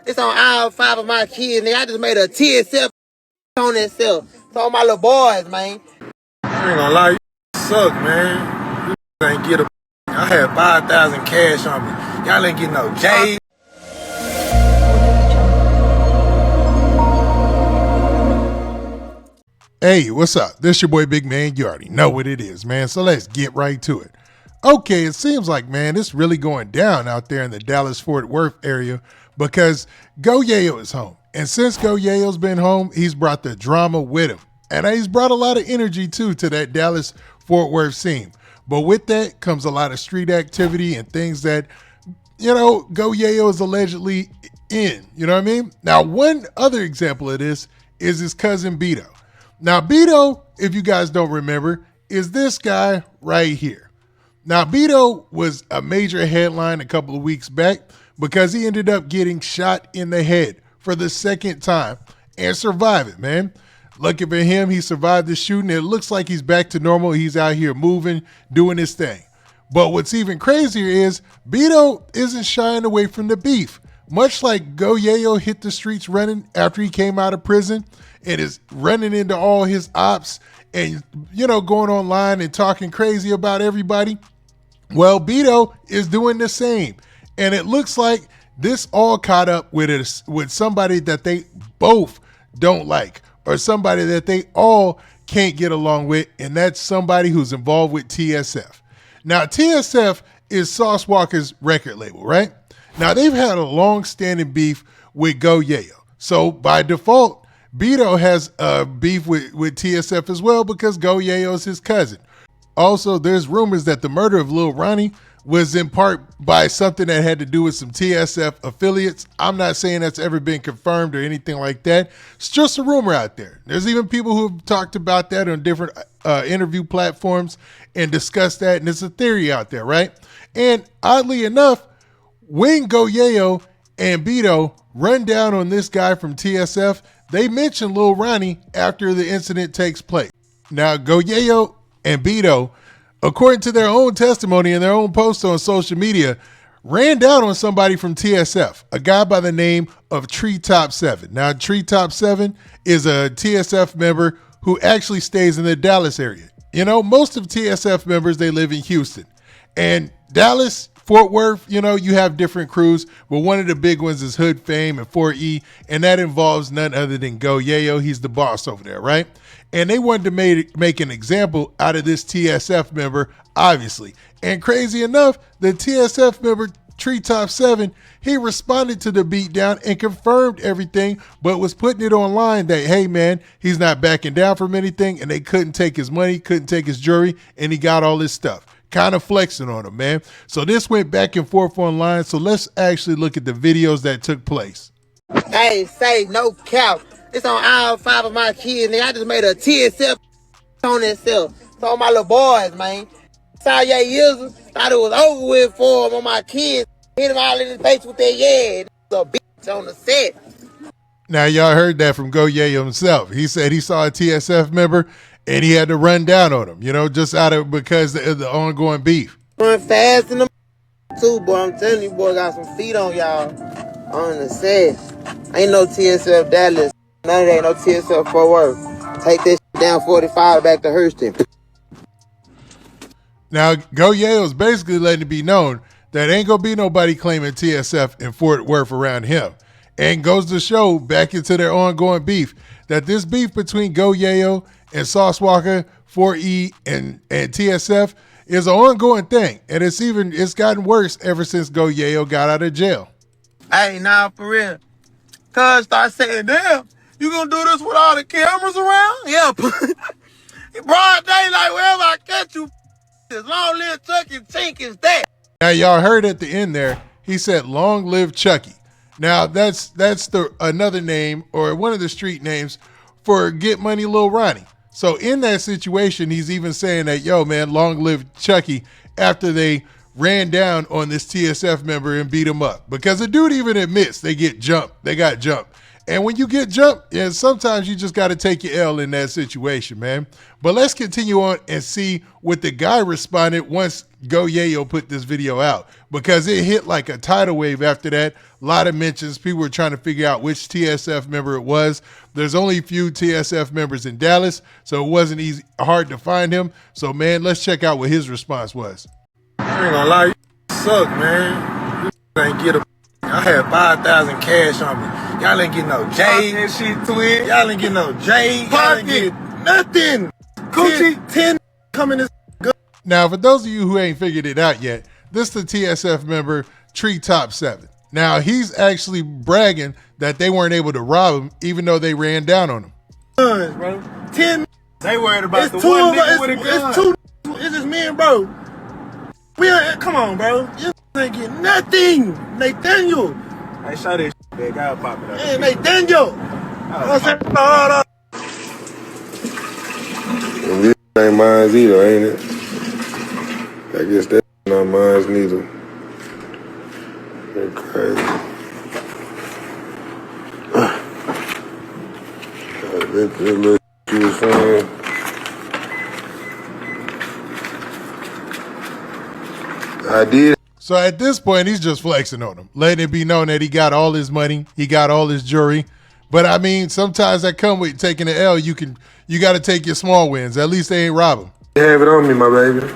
It's on all 5 of my kids, nigga. I just made a TSF on itself. So all my little boys, man. I ain't gonna lie, you suck, man. You ain't get a. I had 5,000 cash on me. Y'all ain't get no J. Hey, what's up? This your boy Big Man. You already know what it is, man. So let's get right to it. Okay, it seems like, man, it's really going down out there in the Dallas-Fort Worth area because Go Yayo is home. And since Go Yayo's been home, he's brought the drama with him. And he's brought a lot of energy, too, to that Dallas-Fort Worth scene. But with that comes a lot of street activity and things that, Go Yayo is allegedly in. You know what I mean? Now, one other example of this is his cousin Bedo. Now, Bedo, if you guys don't remember, is this guy right here. Now, Bedo was a major headline a couple of weeks back because he ended up getting shot in the head for the second time and survived it, man. Lucky for him, he survived the shooting. It looks like he's back to normal. He's out here moving, doing his thing. But what's even crazier is Bedo isn't shying away from the beef. Much like Go Yayo hit the streets running after he came out of prison and is running into all his ops and, going online and talking crazy about everybody. Well, Bedo is doing the same. And it looks like this all caught up with somebody that they both don't like or somebody that they all can't get along with. And that's somebody who's involved with TSF. Now, TSF is Sauce Walka's record label, right? Now, they've had a long-standing beef with Go Yayo. So, by default, Bedo has a beef with TSF as well because Go Yayo is his cousin. Also, there's rumors that the murder of Lil Ronnie was in part by something that had to do with some TSF affiliates. I'm not saying that's ever been confirmed or anything like that. It's just a rumor out there. There's even people who have talked about that on different interview platforms and discussed that, and it's a theory out there, right? And oddly enough, when Go Yayo and Bedo run down on this guy from TSF, they mention Lil Ronnie after the incident takes place. Now, Go Yayo and Bedo, according to their own testimony and their own posts on social media, ran down on somebody from TSF, a guy by the name of Treetop 7. Now, Treetop 7 is a TSF member who actually stays in the Dallas area. Most of TSF members, they live in Houston. And Dallas, Fort Worth, you have different crews, but one of the big ones is Hood Fame and 4E, and that involves none other than Go Yayo. He's the boss over there, right? And they wanted to make an example out of this TSF member, obviously. And crazy enough, the TSF member, Treetop 7, he responded to the beatdown and confirmed everything, but was putting it online that, hey, man, he's not backing down from anything, and they couldn't take his money, couldn't take his jewelry, and he got all his stuff. Kind of flexing on him, man. So this went back and forth online. So let's actually look at the videos that took place. Hey, say no cap. It's on all 5 of my kids, nigga. I just made a TSF on itself. So all my little boys, man. Saw your users, thought it was over with for them on my kids. Hit them all in the face with their yeah. A bitch on the set. Now y'all heard that from Go Yayo himself. He said he saw a TSF member and he had to run down on him, just out of because of the ongoing beef. Run fast in the too, boy. I'm telling you, boy, got some feet on y'all on the set. Ain't no TSF Dallas. None of that ain't no TSF Fort Worth. Take this down 45 back to Hurston. Now, Go Yayo is basically letting it be known that ain't gonna be nobody claiming TSF in Fort Worth around him. And goes to show back into their ongoing beef that this beef between Go Yayo and Sauce Walka, 4E, and TSF is an ongoing thing. And it's gotten worse ever since Go Yayo got out of jail. Hey, nah, for real. Cuz start saying, damn, you gonna do this with all the cameras around? Yeah. Broad daylight, wherever I catch you, as long live Chuck and Tink is that. Now, y'all heard at the end there, he said, long live Chucky. Now, that's another name or one of the street names for Get Money Lil Ronnie. So in that situation, he's even saying that, yo, man, long live Chucky after they ran down on this TSF member and beat him up. Because the dude even admits they got jumped. And when you get jumped, yeah, sometimes you just got to take your L in that situation, man. But let's continue on and see what the guy responded once Go Yayo put this video out, because it hit like a tidal wave after that. A lot of mentions. People were trying to figure out which TSF member it was. There's only a few TSF members in Dallas, so it wasn't hard to find him. So, man, let's check out what his response was. I ain't gonna lie, you suck, man. You ain't get a. I had 5,000 cash on me. Y'all ain't get no J. Y'all ain't get no J. Y'all ain't get nothing. Coochie. 10 coming this. Now, for those of you who ain't figured it out yet, this is the TSF member Treetop 7. Now, he's actually bragging that they weren't able to rob him, even though they ran down on him. Bro. 10. They worried about It's the one nigga with a It's gun. It's just me and bro. Come on, bro. You ain't get nothing. Nathaniel. Hey, show this shit, I'll pop it up. Hey, Nathaniel. This ain't mine either, ain't it? I guess that's not mine neither. That's crazy. This little you was saying. I did. So at this point, he's just flexing on him, letting it be known that he got all his money, he got all his jewelry. But I mean, sometimes that come with taking the L. You got to take your small wins. At least they ain't rob him. You have it on me, my baby.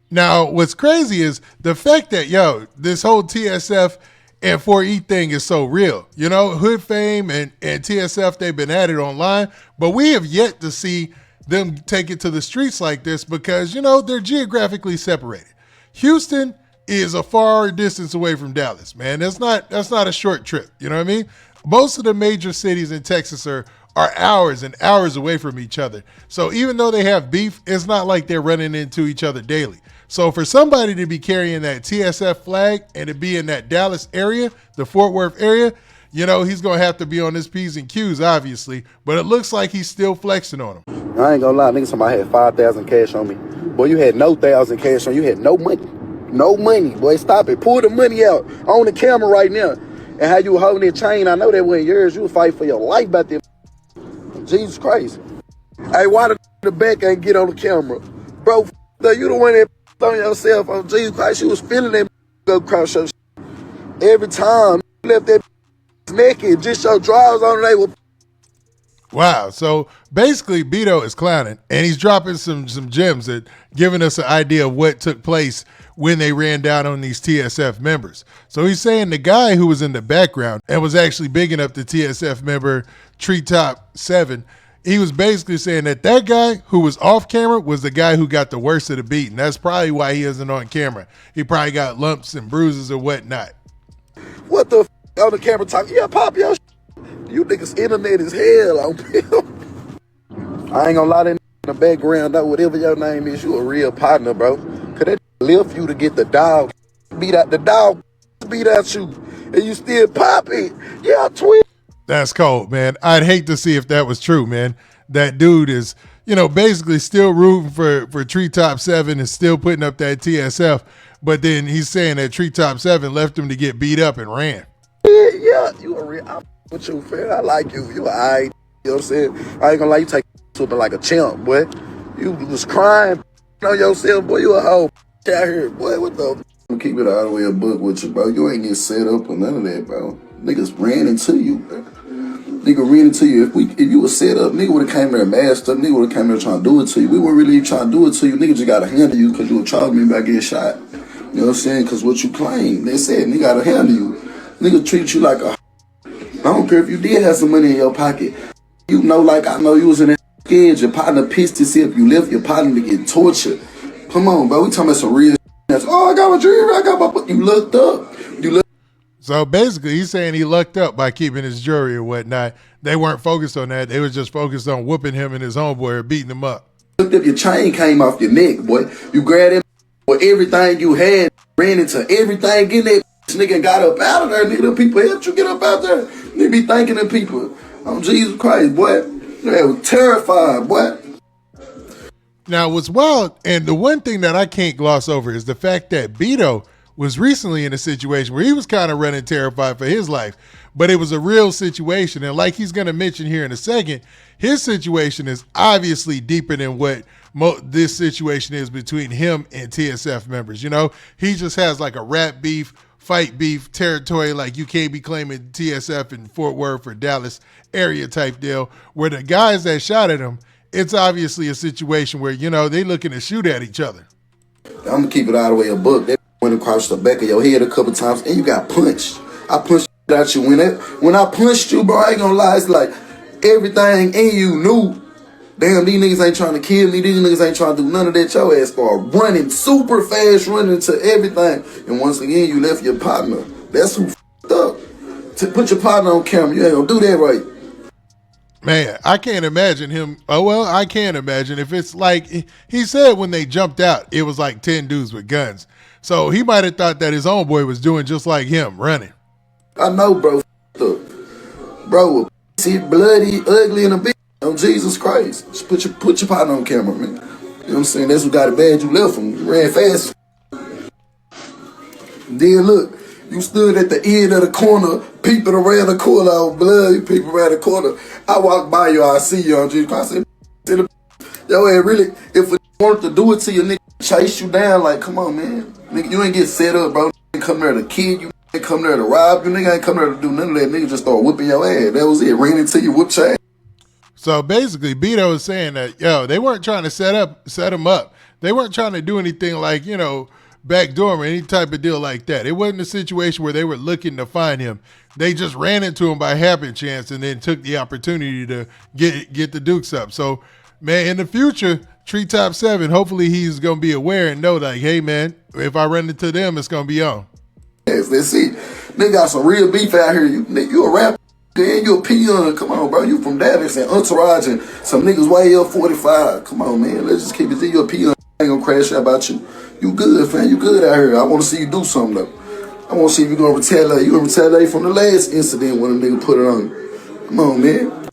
Now, what's crazy is the fact that, this whole TSF and 4E thing is so real. You know, Hood Fame and TSF, they've been at it online, but we have yet to see them take it to the streets like this because, they're geographically separated. Houston is a far distance away from Dallas, man. That's not a short trip. You know what I mean? Most of the major cities in Texas are hours and hours away from each other. So even though they have beef, it's not like they're running into each other daily. So for somebody to be carrying that TSF flag and to be in that Dallas area, the Fort Worth area, he's going to have to be on his P's and Q's, obviously. But it looks like he's still flexing on him. I ain't gonna lie, nigga, somebody had 5,000 cash on me. Boy, you had no 1,000 cash on you. Had no money. No money. Boy, stop it. Pull the money out on the camera right now. And how you were holding that chain, I know that wasn't yours. You was fighting for your life about that. Jesus Christ. Hey, why the back ain't get on the camera? Bro, you the one that on yourself on Jesus Christ. You was feeling that go across your every time you left that naked, just your drawers on they were. Wow. So basically Bedo is clowning and he's dropping some gems that giving us an idea of what took place when they ran down on these TSF members. So he's saying the guy who was in the background and was actually bigging up the TSF member Treetop 7, he was basically saying that guy who was off camera was the guy who got the worst of the beat. And that's probably why he isn't on camera. He probably got lumps and bruises or whatnot. What the on the camera talking? Yeah, pop your You niggas internet is hell on film. I ain't gonna lie, that in the background, though, whatever your name is, you a real partner, bro. Cause that lift you to get the dog beat out you, and you still pop it. Yeah, twin. That's cold, man. I'd hate to see if that was true, man. That dude is, basically still rooting for Treetop 7 and still putting up that TSF. But then he's saying that Treetop 7 left him to get beat up and ran. Yeah, you a real. I'm with you, fam. I like you. You alright. You know what I'm saying? I ain't gonna lie, you take to it like a champ, boy. You was crying on yourself, boy. You a hoe out here, boy. What the? Keep it all the way a book with you, bro. You ain't get set up or none of that, bro. Niggas ran into you, bro. Nigga ran into you. If you was set up, nigga would have came there masked up. Nigga would have came there trying to do it to you. We weren't really trying to do it to you. Nigga just got to handle you because you were charging me about getting shot. You know what I'm saying? Because what you claim, they said, nigga got to handle you. Nigga treat you like a. I don't care if you did have some money in your pocket. You know, like I know you was in that scared. Your partner pissed to see if you left your partner to get tortured. Come on, bro. We talking about some real. Oh, I got my jewelry. I got my. You looked up. So basically, he's saying he lucked up by keeping his jewelry or whatnot. They weren't focused on that. They were just focused on whooping him and his homeboy or beating him up. Looked up, your chain came off your neck, boy. You grabbed him for everything you had, ran into everything, getting that nigga and got up out of there. Nigga, them people helped you get up out there. They be thanking them people. Oh, Jesus Christ, boy. They was terrified, boy. Now, what's wild, and the one thing that I can't gloss over is the fact that Bedo was recently in a situation where he was kind of running terrified for his life, but it was a real situation. And like he's going to mention here in a second, his situation is obviously deeper than what this situation is between him and TSF members. You know, he just has like a rap beef, fight beef territory, like you can't be claiming TSF in Fort Worth or Dallas area type deal, where the guys that shot at him, it's obviously a situation where, you know, they looking to shoot at each other. I'm gonna keep it all the way a buck. That went across the back of your head a couple times and you got punched. I punched out you. When I punched you, bro, I ain't gonna lie, it's like everything in you knew. Damn, these niggas ain't trying to kill me. These niggas ain't trying to do none of that. Your ass started running super fast, running to everything. And once again, you left your partner. That's who f***ed up. To put your partner on camera, you ain't gonna do that right. Man, I can't imagine him. Oh, well, I can't imagine if it's like he said when they jumped out, it was like 10 dudes with guns. So he might have thought that his own boy was doing just like him, running. I know, bro. Up. Bro, see, bloody, ugly, and a bitch. Oh, Jesus Christ. Just put your partner on camera, man. You know what I'm saying? That's what got it bad. You left him. You ran fast. Then look, you stood at the end of the corner, peeping around the corner, oh, blood, you peeping around the corner. I walk by you, I see you on Jesus Christ. I said, yo, really, if a wanted to do it to you, nigga, chase you down, like, come on, man. Nigga, you ain't get set up, bro. Nigga come there to kill you. Nigga come there to rob you. Nigga ain't come there to do none of that. Nigga just start whipping your ass. That was it. Ran into you, whooped your ass. So basically, Bedo is saying that, yo, they weren't trying to set him up. They weren't trying to do anything like, you know, backdoor or any type of deal like that. It wasn't a situation where they were looking to find him. They just ran into him by happen chance and then took the opportunity to get the Dukes up. So, man, in the future, Treetop 7, hopefully he's going to be aware and know, like, hey, man, if I run into them, it's going to be on. Yes, that's it. Nigga got some real beef out here. You a rapper. Then you a peon. Come on, bro. You from Dallas and Entourage and some niggas way up 45. Come on, man. Let's just keep it there. You a peon. I ain't gonna crash out about you. You good, fam. You good out here. I want to see you do something, though. I want to see if you're going to retaliate. You going to retaliate from the last incident when a nigga put it on you. Come on, man.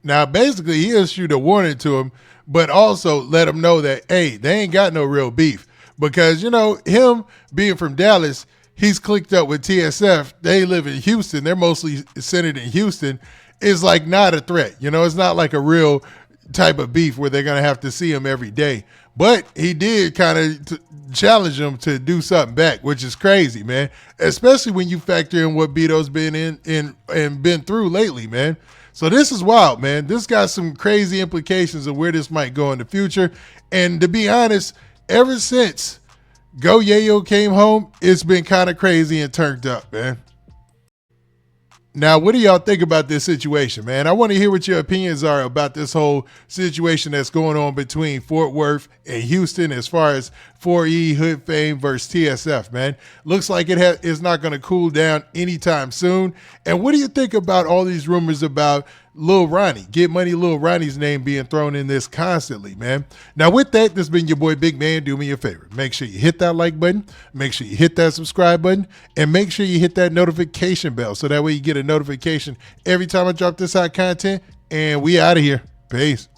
Now, basically, he issued a warning to him, but also let him know that, hey, they ain't got no real beef. Because, you know, him being from Dallas, he's clicked up with TSF. They live in Houston. They're mostly centered in Houston. It's like not a threat. You know, it's not like a real type of beef where they're going to have to see him every day. But he did kind of challenge him to do something back, which is crazy, man. Especially when you factor in what Bedo's been in and been through lately, man. So this is wild, man. This got some crazy implications of where this might go in the future. And to be honest, ever since Go Yayo came home, it's been kind of crazy and turned up, man. Now, what do y'all think about this situation, man? I want to hear what your opinions are about this whole situation that's going on between Fort Worth and Houston as far as 4E, Hood Fame versus TSF, man. Looks like it's not going to cool down anytime soon. And what do you think about all these rumors about Lil Ronnie, Get Money Lil Ronnie's name being thrown in this constantly, man? Now, with that, this has been your boy Big Man. Do me a favor. Make sure you hit that like button. Make sure you hit that subscribe button. And make sure you hit that notification bell so that way you get a notification every time I drop this hot content. And we out of here. Peace.